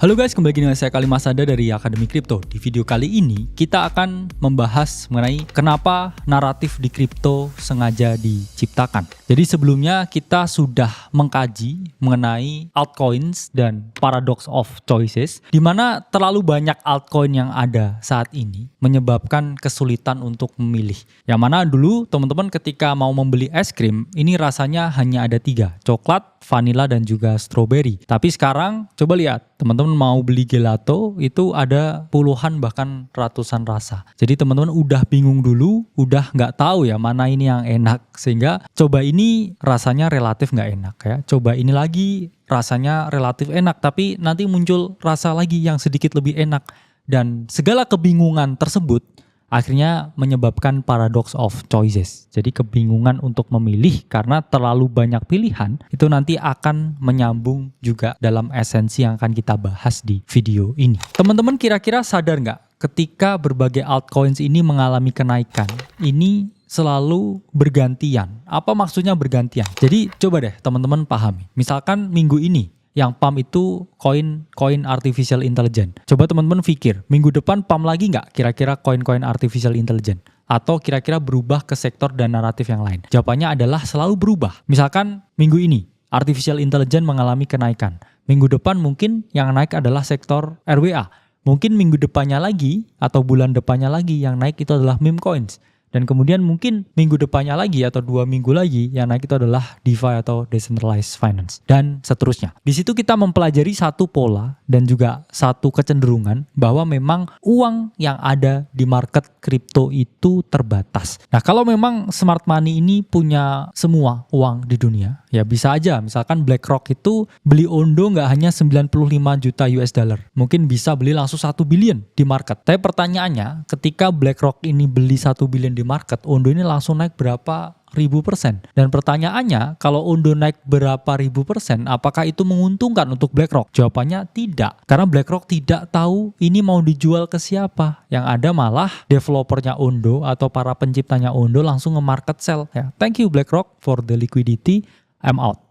Halo guys, kembali lagi dengan saya Kali Masada dari Akademi Kripto. Di video kali ini kita akan membahas mengenai kenapa naratif di kripto sengaja diciptakan. Jadi sebelumnya kita sudah mengkaji mengenai altcoins dan paradox of choices, di mana terlalu banyak altcoin yang ada saat ini menyebabkan kesulitan untuk memilih. Yang mana dulu teman-teman ketika mau membeli es krim, ini rasanya hanya ada 3, coklat, vanilla, dan juga strawberry. Tapi sekarang coba lihat, teman-teman mau beli gelato itu ada puluhan bahkan ratusan rasa. Jadi teman-teman udah bingung dulu, udah nggak tahu ya mana ini yang enak. Sehingga coba ini rasanya relatif nggak enak ya. Coba ini lagi rasanya relatif enak, tapi nanti muncul rasa lagi yang sedikit lebih enak. Dan segala kebingungan tersebut akhirnya menyebabkan paradox of choices. Jadi kebingungan untuk memilih karena terlalu banyak pilihan itu nanti akan menyambung juga dalam esensi yang akan kita bahas di video ini. Teman-teman kira-kira sadar nggak ketika berbagai altcoins ini mengalami kenaikan, ini selalu bergantian. Apa maksudnya bergantian? Jadi coba deh teman-teman pahami. Misalkan minggu ini yang pump itu koin artificial intelligence. Coba teman-teman pikir, minggu depan pump lagi nggak kira-kira koin-koin artificial intelligence? Atau kira-kira berubah ke sektor dan naratif yang lain? Jawabannya adalah selalu berubah. Misalkan minggu ini artificial intelligence mengalami kenaikan. Minggu depan mungkin yang naik adalah sektor RWA. Mungkin minggu depannya lagi atau bulan depannya lagi yang naik itu adalah meme coins. Dan kemudian mungkin minggu depannya lagi atau 2 minggu lagi yang naik itu adalah DeFi atau Decentralized Finance. Dan seterusnya. Di situ kita mempelajari satu pola dan juga satu kecenderungan bahwa memang uang yang ada di market kripto itu terbatas. Nah kalau memang smart money ini punya semua uang di dunia, ya bisa aja. Misalkan BlackRock itu beli Ondo nggak hanya 95 juta US dollar. Mungkin bisa beli langsung 1 billion di market. Tapi pertanyaannya ketika BlackRock ini beli 1 billion di market, Ondo ini langsung naik berapa ribu persen. Dan pertanyaannya, kalau Ondo naik berapa ribu persen, apakah itu menguntungkan untuk BlackRock? Jawabannya tidak. Karena BlackRock tidak tahu ini mau dijual ke siapa. Yang ada malah developernya Ondo atau para penciptanya Ondo langsung nge-market sell. Ya, thank you BlackRock for the liquidity, I'm out.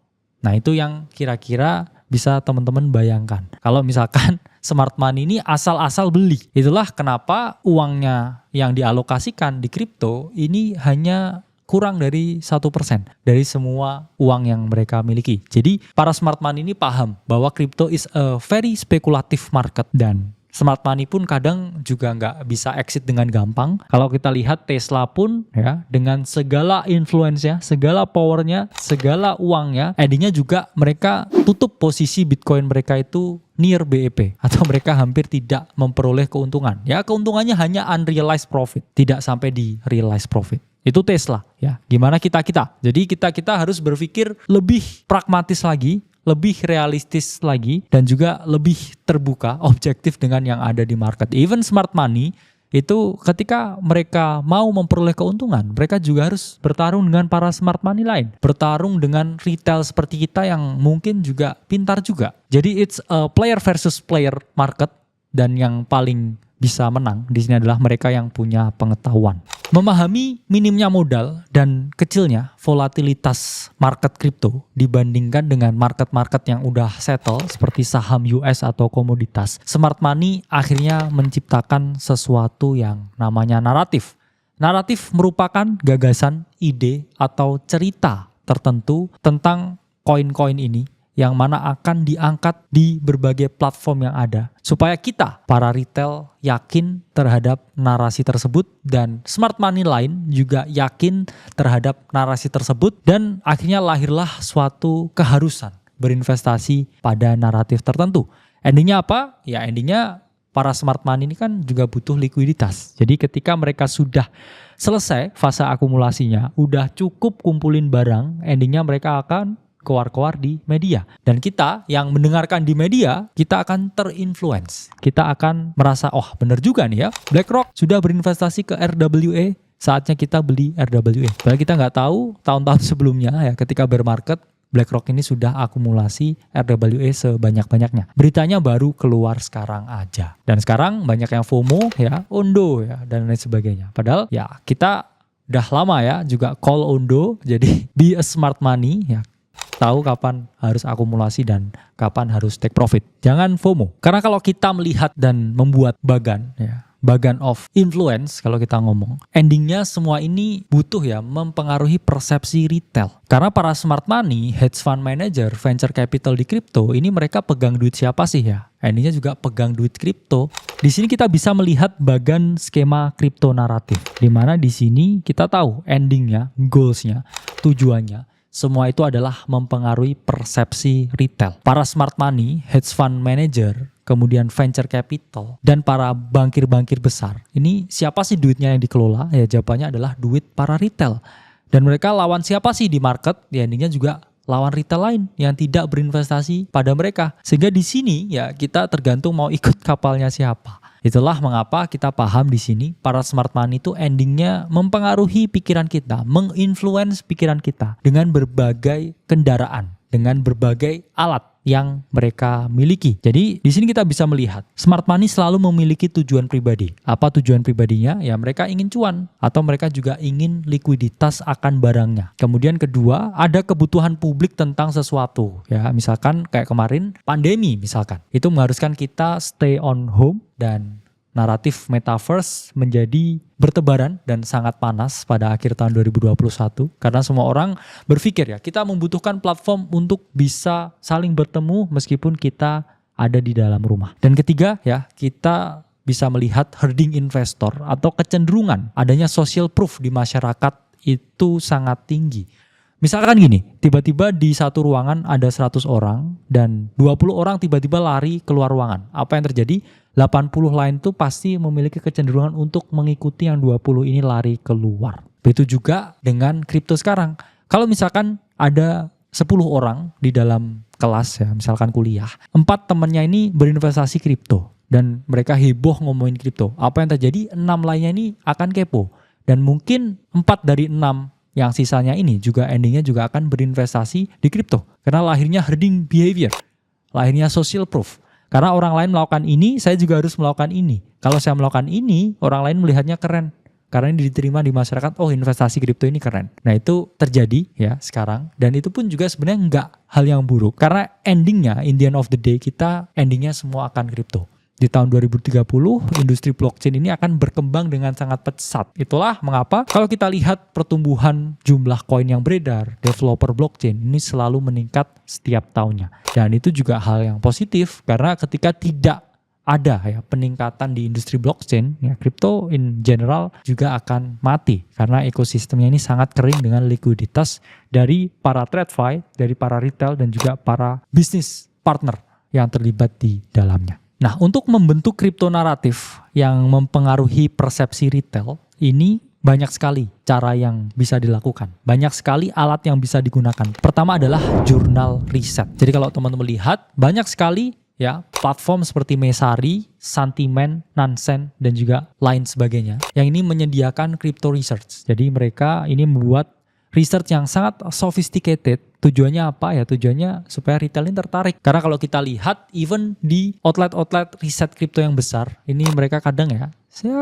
Nah itu yang kira-kira bisa teman-teman bayangkan. Kalau misalkan smart money ini asal-asal beli. Itulah kenapa uangnya yang dialokasikan di kripto ini hanya kurang dari 1% dari semua uang yang mereka miliki. Jadi para smart money ini paham bahwa kripto is a very speculative market dan smart money pun kadang juga nggak bisa exit dengan gampang. Kalau kita lihat Tesla pun ya dengan segala influence-nya, segala power-nya, segala uangnya, endingnya juga mereka tutup posisi Bitcoin mereka itu near BEP atau mereka hampir tidak memperoleh keuntungan. Ya keuntungannya hanya unrealized profit, tidak sampai di realized profit. Itu Tesla ya. Gimana kita? Jadi kita harus berpikir lebih pragmatis lagi, lebih realistis lagi, dan juga lebih terbuka, objektif dengan yang ada di market. Even smart money itu ketika mereka mau memperoleh keuntungan, mereka juga harus bertarung dengan para smart money lain. Bertarung dengan retail seperti kita yang mungkin juga pintar juga. Jadi it's a player versus player market, dan yang paling bisa menang di sini adalah mereka yang punya pengetahuan. Memahami minimnya modal dan kecilnya volatilitas market kripto dibandingkan dengan market-market yang udah settle seperti saham US atau komoditas, smart money akhirnya menciptakan sesuatu yang namanya naratif. Naratif merupakan gagasan, ide, atau cerita tertentu tentang koin-koin ini yang mana akan diangkat di berbagai platform yang ada supaya kita para retail yakin terhadap narasi tersebut dan smart money lain juga yakin terhadap narasi tersebut, dan akhirnya lahirlah suatu keharusan berinvestasi pada naratif tertentu. Endingnya apa? Ya endingnya para smart money ini kan juga butuh likuiditas. Jadi ketika mereka sudah selesai fase akumulasinya, udah cukup kumpulin barang, endingnya mereka akan keluar-keluar di media. Dan kita yang mendengarkan di media, kita akan terinfluence. Kita akan merasa, oh bener juga nih ya, BlackRock sudah berinvestasi ke RWA, saatnya kita beli RWA. Padahal kita nggak tahu tahun-tahun sebelumnya ya, ketika bear market, BlackRock ini sudah akumulasi RWA sebanyak-banyaknya. Beritanya baru keluar sekarang aja. Dan sekarang banyak yang FOMO ya, Ondo ya, dan lain sebagainya. Padahal ya kita udah lama ya juga call Ondo, jadi be a smart money ya. tahu kapan harus akumulasi dan kapan harus take profit. Jangan FOMO. Karena kalau kita melihat dan membuat bagan, ya, bagan of influence kalau kita ngomong, endingnya semua ini butuh ya mempengaruhi persepsi retail. Karena para smart money, hedge fund manager, venture capital di kripto, ini mereka pegang duit siapa sih ya? Endingnya juga pegang duit kripto. Di sini kita bisa melihat bagan skema kripto naratif, di mana di sini kita tahu endingnya, goalsnya, tujuannya, semua itu adalah mempengaruhi persepsi retail. Para smart money, hedge fund manager, kemudian venture capital, dan para bankir-bankir besar. Ini siapa sih duitnya yang dikelola? Ya jawabannya adalah duit para retail. Dan mereka lawan siapa sih di market? Ya endingnya juga lawan retail lain yang tidak berinvestasi pada mereka. Sehingga di sini ya kita tergantung mau ikut kapalnya siapa. Itulah mengapa kita paham di sini para smart money itu endingnya mempengaruhi pikiran kita, menginfluence pikiran kita dengan berbagai kendaraan, dengan berbagai alat yang mereka miliki. Jadi di sini kita bisa melihat smart money selalu memiliki tujuan pribadi. Apa tujuan pribadinya? Ya mereka ingin cuan atau mereka juga ingin likuiditas akan barangnya. Kemudian kedua, ada kebutuhan publik tentang sesuatu. Ya misalkan kayak kemarin pandemi misalkan. Itu mengharuskan kita stay on home dan naratif metaverse menjadi bertebaran dan sangat panas pada akhir tahun 2021 karena semua orang berpikir ya kita membutuhkan platform untuk bisa saling bertemu meskipun kita ada di dalam rumah. Dan ketiga ya kita bisa melihat herding investor atau kecenderungan adanya social proof di masyarakat itu sangat tinggi. Misalkan gini, tiba-tiba di satu ruangan ada 100 orang dan 20 orang tiba-tiba lari keluar ruangan. Apa yang terjadi? 80 lain tuh pasti memiliki kecenderungan untuk mengikuti yang 20 ini lari keluar. Begitu juga dengan kripto sekarang. Kalau misalkan ada 10 orang di dalam kelas ya, misalkan kuliah, 4 temannya ini berinvestasi kripto dan mereka heboh ngomongin kripto. Apa yang terjadi? 6 lainnya ini akan kepo dan mungkin 4 dari 6 yang sisanya ini juga endingnya juga akan berinvestasi di kripto. Karena lahirnya herding behavior, lahirnya social proof. Karena orang lain melakukan ini, saya juga harus melakukan ini. Kalau saya melakukan ini, orang lain melihatnya keren. Karena ini diterima di masyarakat, oh investasi kripto ini keren. Nah itu terjadi ya sekarang. Dan itu pun juga sebenarnya enggak hal yang buruk. Karena endingnya, in the end of the day, kita endingnya semua akan kripto. Di tahun 2030, industri blockchain ini akan berkembang dengan sangat pesat. Itulah mengapa kalau kita lihat pertumbuhan jumlah koin yang beredar, developer blockchain ini selalu meningkat setiap tahunnya. Dan itu juga hal yang positif karena ketika tidak ada ya peningkatan di industri blockchain, ya crypto in general juga akan mati karena ekosistemnya ini sangat kering dengan likuiditas dari para TradFi, dari para retail dan juga para bisnis partner yang terlibat di dalamnya. Nah, untuk membentuk kripto naratif yang mempengaruhi persepsi retail, ini banyak sekali cara yang bisa dilakukan. Banyak sekali alat yang bisa digunakan. Pertama adalah jurnal riset. Jadi kalau teman-teman lihat, banyak sekali ya platform seperti Messari, Santimen, Nansen, dan juga lain sebagainya yang ini menyediakan crypto research. Jadi mereka ini membuat research yang sangat sophisticated. Tujuannya apa ya? Tujuannya supaya retail ini tertarik. Karena kalau kita lihat even di outlet-outlet riset kripto yang besar, ini mereka kadang ya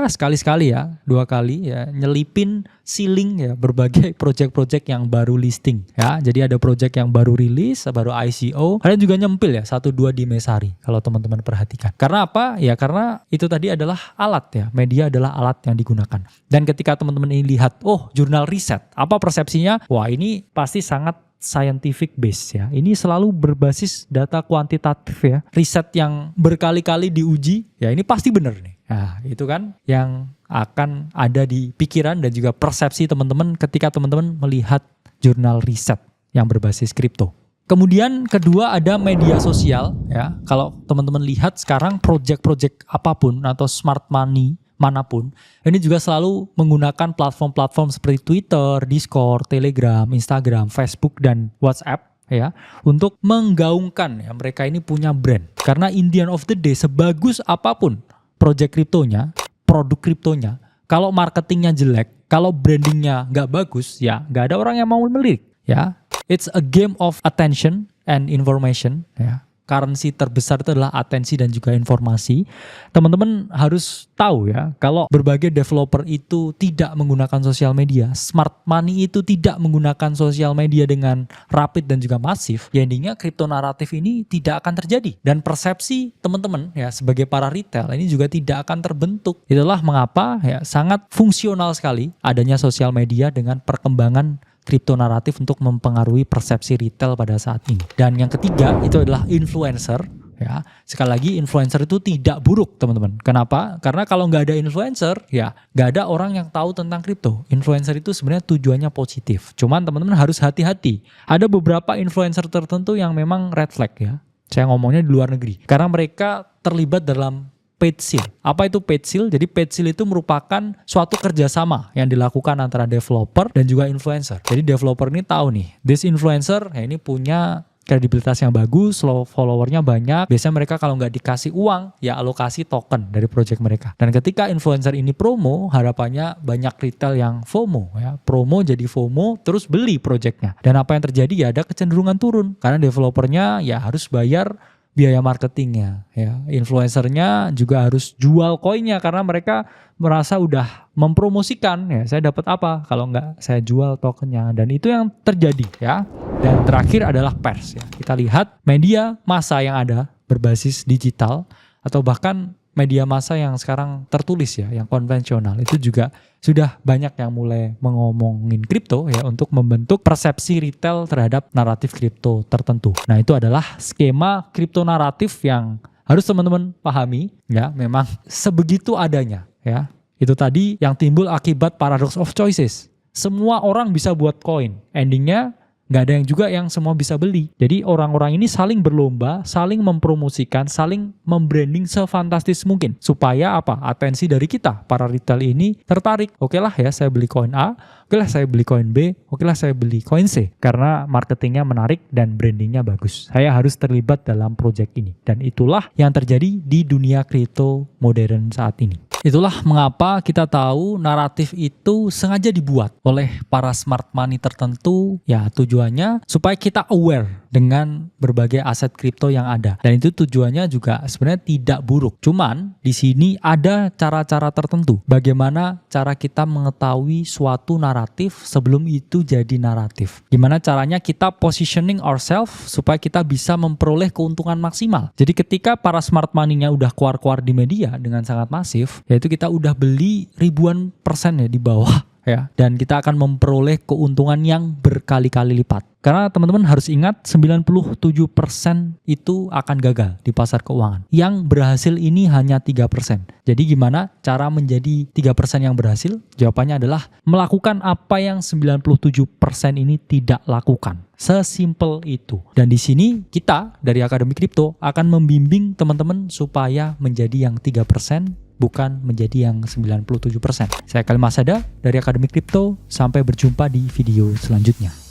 sekali-sekali ya, 2 kali ya nyelipin sealing ya berbagai project-project yang baru listing ya. Jadi ada project yang baru rilis, baru ICO. Kalian juga nyempil ya 1-2 di Messari kalau teman-teman perhatikan. Karena apa? Ya karena itu tadi adalah alat ya. Media adalah alat yang digunakan. Dan ketika teman-teman ini lihat, oh jurnal riset, apa persepsinya? Wah ini pasti sangat scientific base ya. Ini selalu berbasis data kuantitatif ya. Riset yang berkali-kali diuji, ya ini pasti benar nih. Nah, itu kan yang akan ada di pikiran dan juga persepsi teman-teman ketika teman-teman melihat jurnal riset yang berbasis kripto. Kemudian kedua ada media sosial ya. Kalau teman-teman lihat sekarang project-project apapun atau smart money manapun, ini juga selalu menggunakan platform-platform seperti Twitter, Discord, Telegram, Instagram, Facebook, dan WhatsApp ya untuk menggaungkan ya mereka ini punya brand. Karena in the end of the day, sebagus apapun project kriptonya, produk kriptonya, kalau marketingnya jelek, kalau brandingnya nggak bagus, ya nggak ada orang yang mau melirik ya. It's a game of attention and information ya. currency terbesar itu adalah atensi dan juga informasi. Teman-teman harus tahu ya, kalau berbagai developer itu tidak menggunakan sosial media, smart money itu tidak menggunakan sosial media dengan rapid dan juga masif, ya intinya kripto naratif ini tidak akan terjadi. Dan persepsi teman-teman ya sebagai para retail ini juga tidak akan terbentuk. Itulah mengapa ya sangat fungsional sekali adanya sosial media dengan perkembangan kripto naratif untuk mempengaruhi persepsi retail pada saat ini. Dan yang ketiga itu adalah influencer. Ya, sekali lagi influencer itu tidak buruk teman-teman. Kenapa? Karena kalau nggak ada influencer, ya nggak ada orang yang tahu tentang kripto. Influencer itu sebenarnya tujuannya positif. Cuman teman-teman harus hati-hati. Ada beberapa influencer tertentu yang memang red flag ya. Saya ngomongnya di luar negeri. Karena mereka terlibat dalam paid seal. Apa itu paid seal? Jadi paid seal itu merupakan suatu kerjasama yang dilakukan antara developer dan juga influencer. Jadi developer ini tahu nih, this influencer ya ini punya kredibilitas yang bagus, followernya banyak. Biasanya mereka kalau nggak dikasih uang, ya alokasi token dari project mereka. Dan ketika influencer ini promo, harapannya banyak retail yang FOMO. Ya. Promo jadi FOMO, terus beli projectnya. Dan apa yang terjadi ya ada kecenderungan turun. Karena developernya ya harus bayar biaya marketingnya, ya influencernya juga harus jual koinnya karena mereka merasa udah mempromosikan ya saya dapat apa kalau nggak saya jual tokennya, dan itu yang terjadi ya. Dan terakhir adalah pers ya, kita lihat media massa yang ada berbasis digital atau bahkan media massa yang sekarang tertulis ya, yang konvensional itu juga sudah banyak yang mulai ngomongin kripto ya untuk membentuk persepsi retail terhadap naratif kripto tertentu. Nah, itu adalah skema kripto naratif yang harus teman-teman pahami ya, memang sebegitu adanya ya. Itu tadi yang timbul akibat paradox of choices. Semua orang bisa buat koin. Endingnya nggak ada yang juga yang semua bisa beli. Jadi orang-orang ini saling berlomba, saling mempromosikan, saling membranding sefantastis mungkin. Supaya apa? Atensi dari kita, para retail ini tertarik. Oke lah ya saya beli koin A, oke lah saya beli koin B, oke lah saya beli koin C. Karena marketingnya menarik dan brandingnya bagus. Saya harus terlibat dalam project ini. Dan itulah yang terjadi di dunia kripto modern saat ini. Itulah mengapa kita tahu naratif itu sengaja dibuat oleh para smart money tertentu. Ya tujuannya supaya kita aware dengan berbagai aset kripto yang ada. Dan itu tujuannya juga sebenarnya tidak buruk. Cuman di sini ada cara-cara tertentu. Bagaimana cara kita mengetahui suatu naratif sebelum itu jadi naratif. Gimana caranya kita positioning ourselves supaya kita bisa memperoleh keuntungan maksimal. Jadi ketika para smart money-nya udah keluar-keluar di media dengan sangat masif, yaitu kita udah beli ribuan persen ya di bawah ya, dan kita akan memperoleh keuntungan yang berkali-kali lipat. Karena teman-teman harus ingat 97% itu akan gagal di pasar keuangan. Yang berhasil ini hanya 3%. Jadi gimana cara menjadi 3% yang berhasil? Jawabannya adalah melakukan apa yang 97% ini tidak lakukan. Sesimpel itu. Dan di sini kita dari Akademi Kripto akan membimbing teman-teman supaya menjadi yang 3%, bukan menjadi yang 97%. Saya Khalil Masada dari Akademi Kripto. Sampai berjumpa di video selanjutnya.